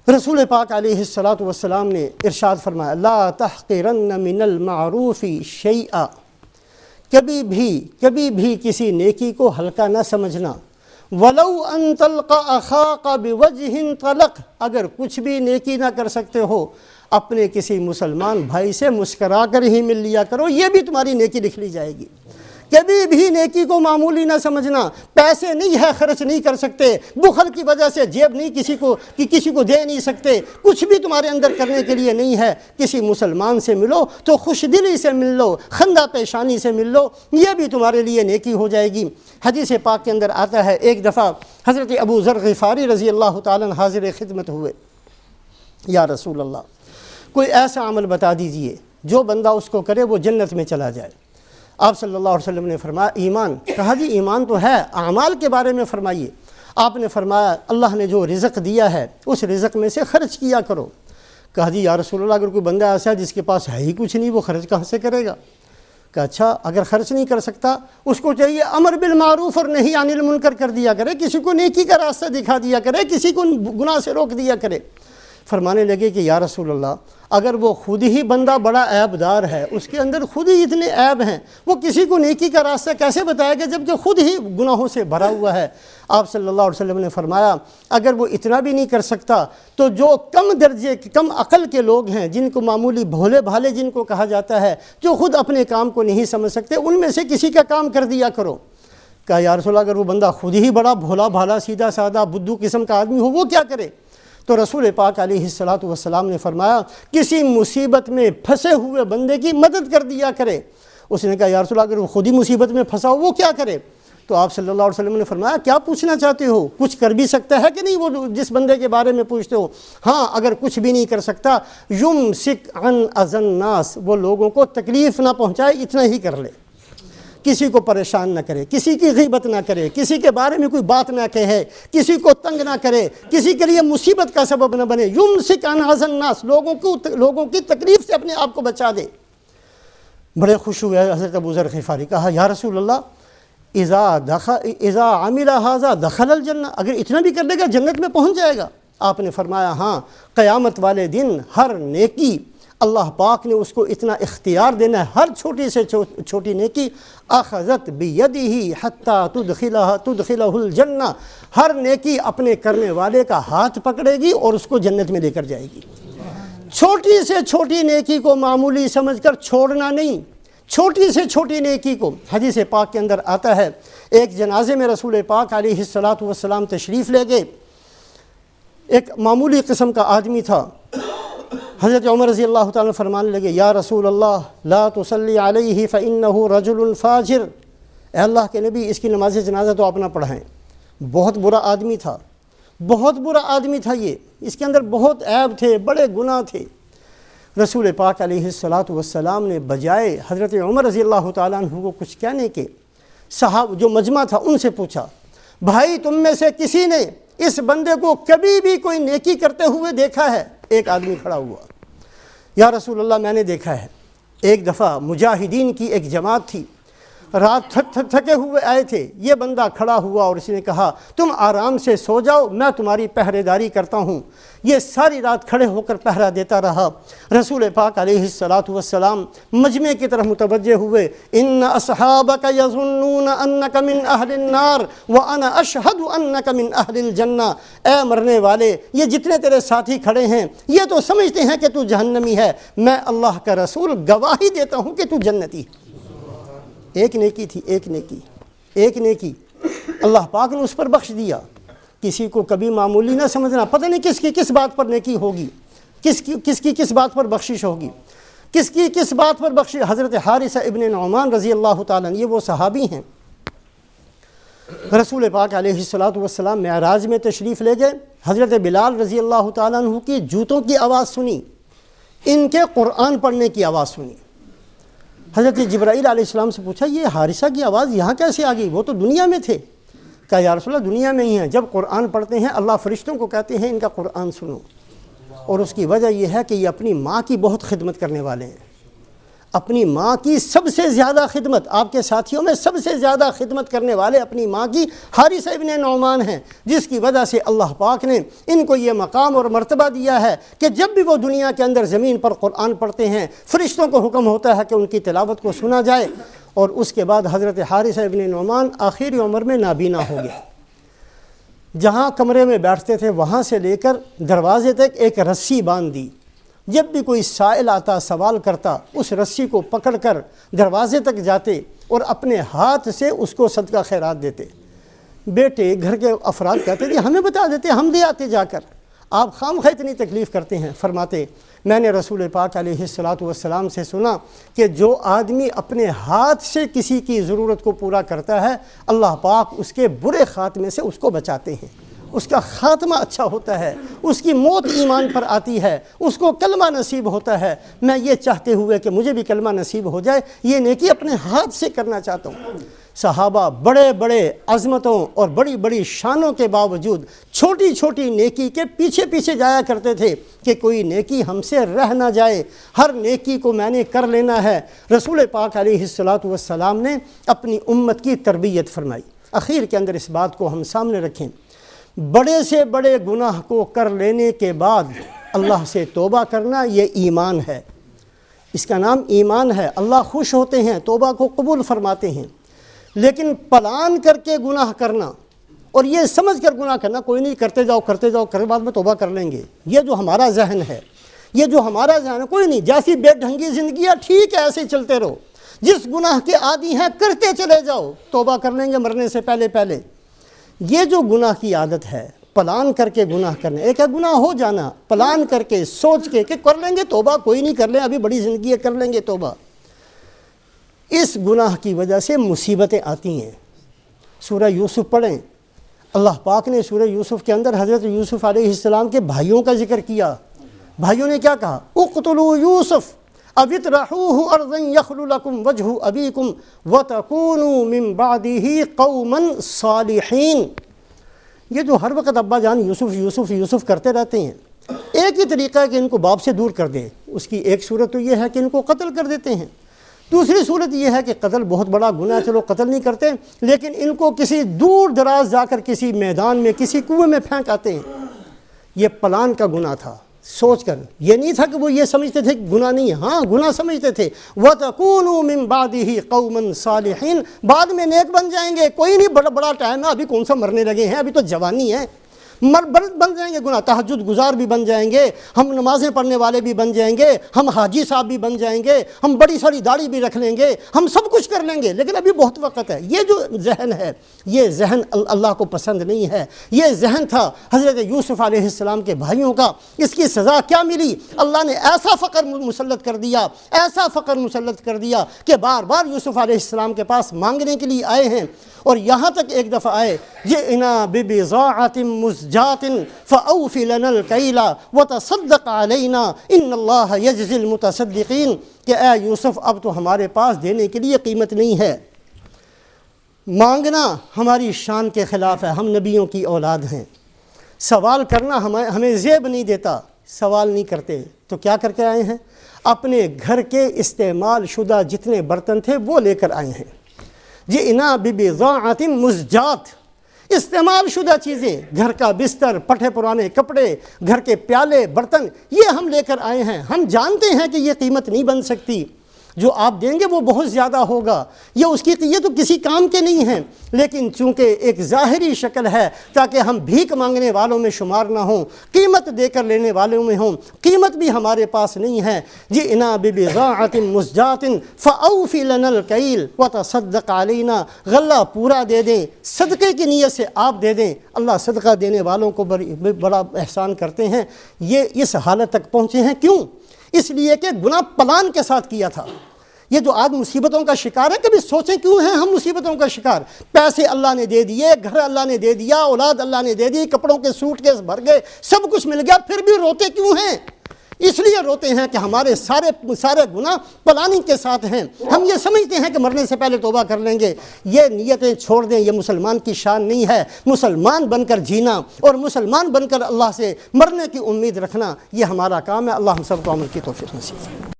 رسول پاک علیہ الصلاۃ والسلام نے ارشاد فرمایا لا تحقرن من المعروف شیئا، کبھی بھی کسی نیکی کو ہلکا نہ سمجھنا، ولو ان تلقى اخاك بوجه طلق، اگر کچھ بھی نیکی نہ کر سکتے ہو اپنے کسی مسلمان بھائی سے مسکرا کر ہی مل لیا کرو، یہ بھی تمہاری نیکی لکھ لی جائے گی۔ کبھی بھی نیکی کو معمولی نہ سمجھنا، پیسے نہیں ہے خرچ نہیں کر سکتے، بخل کی وجہ سے جیب نہیں کسی کو دے نہیں سکتے، کچھ بھی تمہارے اندر کرنے کے لیے نہیں ہے، کسی مسلمان سے ملو تو خوش دلی سے مل لو، خندہ پیشانی سے مل لو، یہ بھی تمہارے لیے نیکی ہو جائے گی۔ حدیث پاک کے اندر آتا ہے ایک دفعہ حضرت ابو ذر غفاری رضی اللہ تعالیٰ عنہ حاضر خدمت ہوئے، یا رسول اللہ کوئی ایسا عمل بتا دیجئے جو بندہ اس کو کرے وہ جنت میں چلا جائے۔ آپ صلی اللہ علیہ وسلم نے فرمایا ایمان، کہا جی ایمان تو ہے، اعمال کے بارے میں فرمائیے۔ آپ نے فرمایا اللہ نے جو رزق دیا ہے اس رزق میں سے خرچ کیا کرو۔ کہا جی یا رسول اللہ اگر کوئی بندہ ایسا ہے جس کے پاس ہے ہی کچھ نہیں، وہ خرچ کہاں سے کرے گا؟ کہ اچھا اگر خرچ نہیں کر سکتا اس کو چاہیے امر بالمعروف اور نہی عن المنکر کر دیا کرے، کسی کو نیکی کا راستہ دکھا دیا کرے، کسی کو گناہ سے روک دیا کرے۔ فرمانے لگے کہ یا رسول اللہ اگر وہ خود ہی بندہ بڑا عیب دار ہے، اس کے اندر خود ہی اتنے عیب ہیں، وہ کسی کو نیکی کا راستہ کیسے بتائے گا جبکہ خود ہی گناہوں سے بھرا ہوا ہے؟ آپ صلی اللہ علیہ وسلم نے فرمایا اگر وہ اتنا بھی نہیں کر سکتا تو جو کم درجے کم عقل کے لوگ ہیں، جن کو معمولی بھولے بھالے جن کو کہا جاتا ہے، جو خود اپنے کام کو نہیں سمجھ سکتے، ان میں سے کسی کا کام کر دیا کرو۔ کہا یا رسول اللہ اگر وہ بندہ خود ہی بڑا بھولا بھالا سیدھا سادہ بدھو قسم کا آدمی ہو وہ کیا کرے؟ تو رسول پاک علیہ الصلاۃ والسلام نے فرمایا کسی مصیبت میں پھنسے ہوئے بندے کی مدد کر دیا کرے۔ اس نے کہا یا رسول اللہ اگر وہ خود ہی مصیبت میں پھنسا ہو وہ کیا کرے؟ تو آپ صلی اللہ علیہ وسلم نے فرمایا کیا پوچھنا چاہتے ہو؟ کچھ کر بھی سکتا ہے کہ نہیں وہ جس بندے کے بارے میں پوچھتے ہو؟ ہاں اگر کچھ بھی نہیں کر سکتا یمسک عن اذی الناس، وہ لوگوں کو تکلیف نہ پہنچائے، اتنا ہی کر لے، کسی کو پریشان نہ کرے، کسی کی غیبت نہ کرے، کسی کے بارے میں کوئی بات نہ کہے، کسی کو تنگ نہ کرے، کسی کے لیے مصیبت کا سبب نہ بنے۔ یمسک عن اذی الناس، لوگوں کی تکلیف سے اپنے آپ کو بچا دے۔ بڑے خوش ہوئے حضرت ابو ذر غفاری، کہا یا رسول اللہ اذا عمل هذا دخل الجنہ، اگر اتنا بھی کر لے گا جنت میں پہنچ جائے گا؟ آپ نے فرمایا ہاں، قیامت والے دن ہر نیکی اللہ پاک نے اس کو اتنا اختیار دینا ہے، ہر چھوٹی سے چھوٹی نیکی اخذت بیدہ حتی تدخلہ الجنہ، ہر نیکی اپنے کرنے والے کا ہاتھ پکڑے گی اور اس کو جنت میں لے کر جائے گی۔ چھوٹی سے چھوٹی نیکی کو معمولی سمجھ کر چھوڑنا نہیں، چھوٹی سے چھوٹی نیکی کو۔ حدیث پاک کے اندر آتا ہے ایک جنازے میں رسول پاک علیہ الصلاۃ والسلام تشریف لے گئے، ایک معمولی قسم کا آدمی تھا۔ حضرت عمر رضی اللہ تعالیٰ فرمانے لگے یا رسول اللہ لا تصلی علیہ فإنہ رجل فاجر، اے اللہ کے نبی اس کی نماز جنازہ تو آپ نہ پڑھائیں، بہت برا آدمی تھا، بہت برا آدمی تھا، یہ اس کے اندر بہت عیب تھے، بڑے گناہ تھے۔ رسول پاک علیہ الصلاۃ والسلام نے بجائے حضرت عمر رضی اللہ تعالیٰ عنہ کو کچھ کہنے کے، صحابہ جو مجمع تھا ان سے پوچھا بھائی تم میں سے کسی نے اس بندے کو کبھی بھی کوئی نیکی کرتے ہوئے دیکھا ہے؟ ایک آدمی کھڑا ہوا، یا رسول اللہ میں نے دیکھا ہے، ایک دفعہ مجاہدین کی ایک جماعت تھی، رات تھکے ہوئے آئے تھے، یہ بندہ کھڑا ہوا اور اس نے کہا تم آرام سے سو جاؤ میں تمہاری پہرے داری کرتا ہوں۔ یہ ساری رات کھڑے ہو کر پہرا دیتا رہا۔ رسول پاک علیہ الصلاۃ والسلام مجمع کی طرف متوجہ ہوئے، ان اصحابک یظنون انک من اہل النار وانا اشہد انک من اہل الجنہ، اے مرنے والے یہ جتنے تیرے ساتھی کھڑے ہیں یہ تو سمجھتے ہیں کہ تو جہنمی ہے، میں اللہ کا رسول گواہی دیتا ہوں کہ تو جنتی ہے۔ ایک نیکی تھی، ایک نیکی اللہ پاک نے اس پر بخش دیا۔ کسی کو کبھی معمولی نہ سمجھنا، پتہ نہیں کس کی کس بات پر نیکی ہوگی، کس کی کس بات پر بخشش ہوگی، کس کی کس بات پر بخشش۔ حضرت حارثہ ابن نعمان رضی اللہ تعالیٰ یہ وہ صحابی ہیں، رسول پاک علیہ الصلاۃ والسلام معراج میں تشریف لے گئے، حضرت بلال رضی اللہ تعالیٰ عنہ کی جوتوں کی آواز سنی، ان کے قرآن پڑھنے کی آواز سنی۔ حضرت جبرائیل علیہ السلام سے پوچھا یہ حارثہ کی آواز یہاں کیسے آ گئی؟ وہ تو دنیا میں تھے۔ کہا یا رسول اللہ دنیا میں ہی ہیں، جب قرآن پڑھتے ہیں اللہ فرشتوں کو کہتے ہیں ان کا قرآن سنو، اور اس کی وجہ یہ ہے کہ یہ اپنی ماں کی بہت خدمت کرنے والے ہیں، اپنی ماں کی سب سے زیادہ خدمت، آپ کے ساتھیوں میں سب سے زیادہ خدمت کرنے والے اپنی ماں کی حارث ابن نعمان ہیں، جس کی وجہ سے اللہ پاک نے ان کو یہ مقام اور مرتبہ دیا ہے کہ جب بھی وہ دنیا کے اندر زمین پر قرآن پڑھتے ہیں فرشتوں کو حکم ہوتا ہے کہ ان کی تلاوت کو سنا جائے۔ اور اس کے بعد حضرت حارث ابن نعمان آخری عمر میں نابینا ہو گئے۔ جہاں کمرے میں بیٹھتے تھے وہاں سے لے کر دروازے تک ایک رسی باندھ دی، جب بھی کوئی سائل آتا سوال کرتا اس رسی کو پکڑ کر دروازے تک جاتے اور اپنے ہاتھ سے اس کو صدقہ خیرات دیتے۔ بیٹے گھر کے افراد کہتے تھے ہمیں بتا دیتے، ہم دے آتے جا کر، آپ خواہ اتنی تکلیف کرتے ہیں۔ فرماتے میں نے رسول پاک علیہ السلام سے سنا کہ جو آدمی اپنے ہاتھ سے کسی کی ضرورت کو پورا کرتا ہے اللہ پاک اس کے برے خاتمے سے اس کو بچاتے ہیں، اس کا خاتمہ اچھا ہوتا ہے، اس کی موت ایمان پر آتی ہے، اس کو کلمہ نصیب ہوتا ہے۔ میں یہ چاہتے ہوئے کہ مجھے بھی کلمہ نصیب ہو جائے یہ نیکی اپنے ہاتھ سے کرنا چاہتا ہوں۔ صحابہ بڑے بڑے عظمتوں اور بڑی بڑی شانوں کے باوجود چھوٹی چھوٹی نیکی کے پیچھے پیچھے جایا کرتے تھے کہ کوئی نیکی ہم سے رہ نہ جائے، ہر نیکی کو میں نے کر لینا ہے۔ رسول پاک علیہ السلام نے اپنی امت کی تربیت فرمائی۔ اخیر کے اندر اس بات کو ہم سامنے رکھیں، بڑے سے بڑے گناہ کو کر لینے کے بعد اللہ سے توبہ کرنا یہ ایمان ہے، اس کا نام ایمان ہے۔ اللہ خوش ہوتے ہیں، توبہ کو قبول فرماتے ہیں۔ لیکن پلان کر کے گناہ کرنا اور یہ سمجھ کر گناہ کرنا کوئی نہیں، کرتے جاؤ کر بعد میں توبہ کر لیں گے، یہ جو ہمارا ذہن ہے، یہ جو ہمارا ذہن ہے، کوئی نہیں، جیسی بے ڈھنگی زندگی ہے ٹھیک ہے ایسے چلتے رہو، جس گناہ کے عادی ہیں کرتے چلے جاؤ، توبہ کر لیں گے مرنے سے پہلے۔ یہ جو گناہ کی عادت ہے پلان کر کے گناہ کرنے، ایک ہے گناہ ہو جانا، پلان کر کے سوچ کے کہ کر لیں گے توبہ، کوئی نہیں کر لیں ابھی بڑی زندگی ہے کر لیں گے توبہ، اس گناہ کی وجہ سے مصیبتیں آتی ہیں۔ سورہ یوسف پڑھیں، اللہ پاک نے سورہ یوسف کے اندر حضرت یوسف علیہ السلام کے بھائیوں کا ذکر کیا۔ بھائیوں نے کیا کہا؟ اقتلوا یوسف او اطرحوہ ارضا یخل لکم وجہ ابیکم وتکونوا من بعدہ قوما صالحین۔ یہ جو ہر وقت ابا جان یوسف کرتے رہتے ہیں، ایک ہی طریقہ ہے کہ ان کو باپ سے دور کر دیں۔ اس کی ایک صورت تو یہ ہے کہ ان کو قتل کر دیتے ہیں، دوسری صورت یہ ہے کہ قتل بہت بڑا گناہ ہے، چلو قتل نہیں کرتے لیکن ان کو کسی دور دراز جا کر کسی میدان میں کسی کنویں میں پھینک آتے ہیں۔ یہ پلان کا گناہ تھا، سوچ کر، یہ نہیں تھا کہ وہ یہ سمجھتے تھے کہ گناہ نہیں ہے، ہاں گناہ سمجھتے تھے۔ وَتَكُونُوا مِن بَعْدِهِ قَوْمًا صَالِحِينَ، بعد میں نیک بن جائیں گے، کوئی نہیں بڑا ٹائم ہے، ابھی کون سا مرنے لگے ہیں، ابھی تو جوانی ہے، بن جائیں گے گناہ، تہجد گزار بھی بن جائیں گے، ہم نمازیں پڑھنے والے بھی بن جائیں گے، ہم حاجی صاحب بھی بن جائیں گے، ہم بڑی ساری داڑھی بھی رکھ لیں گے، ہم سب کچھ کر لیں گے، لیکن ابھی بہت وقت ہے۔ یہ جو ذہن ہے یہ ذہن اللہ کو پسند نہیں ہے۔ یہ ذہن تھا حضرت یوسف علیہ السلام کے بھائیوں کا۔ اس کی سزا کیا ملی؟ اللہ نے ایسا فقر مسلط کر دیا کہ بار بار یوسف علیہ السلام کے پاس مانگنے کے لیے آئے ہیں، اور یہاں تک ایک دفعہ آئے جئنا ببضاعۃ مزجاۃ فاوف لنا الکیل وتصدق علینا ان اللہ یجزی المتصدقین، کہ اے یوسف اب تو ہمارے پاس دینے کے لیے قیمت نہیں ہے، مانگنا ہماری شان کے خلاف ہے، ہم نبیوں کی اولاد ہیں، سوال کرنا ہمیں زیب نہیں دیتا، سوال نہیں کرتے، تو کیا کر کے آئے ہیں؟ اپنے گھر کے استعمال شدہ جتنے برتن تھے وہ لے کر آئے ہیں۔ جئنا ببضاعۃ مزجات، استعمال شدہ چیزیں، گھر کا بستر، پٹھے پرانے کپڑے، گھر کے پیالے برتن، یہ ہم لے کر آئے ہیں۔ ہم جانتے ہیں کہ یہ قیمت نہیں بن سکتی، جو آپ دیں گے وہ بہت زیادہ ہوگا، یہ تو کسی کام کے نہیں ہیں، لیکن چونکہ ایک ظاہری شکل ہے تاکہ ہم بھیک مانگنے والوں میں شمار نہ ہوں، قیمت دے کر لینے والوں میں ہوں، قیمت بھی ہمارے پاس نہیں ہے۔ جئنا ببضاعۃ مزجات فاوف لنا الکیل وتصدق علینا، غلہ پورا دے دیں، صدقے کی نیت سے آپ دے دیں، اللہ صدقہ دینے والوں کو بڑا احسان کرتے ہیں۔ یہ اس حالت تک پہنچے ہیں کیوں؟ اس لیے کہ گناہ پلان کے ساتھ کیا تھا۔ یہ جو آج مصیبتوں کا شکار ہے، کبھی سوچیں کیوں ہیں ہم مصیبتوں کا شکار؟ پیسے اللہ نے دے دیے، گھر اللہ نے دے دیا، اولاد اللہ نے دے دی، کپڑوں کے سوٹ کیس بھر گئے، سب کچھ مل گیا، پھر بھی روتے کیوں ہیں؟ اس لیے روتے ہیں کہ ہمارے سارے گناہ پلاننگ کے ساتھ ہیں۔ ہم یہ سمجھتے ہیں کہ مرنے سے پہلے توبہ کر لیں گے۔ یہ نیتیں چھوڑ دیں، یہ مسلمان کی شان نہیں ہے۔ مسلمان بن کر جینا اور مسلمان بن کر اللہ سے مرنے کی امید رکھنا، یہ ہمارا کام ہے۔ اللہ ہم سب کو عمل کی توفیق نصیب فرمائے۔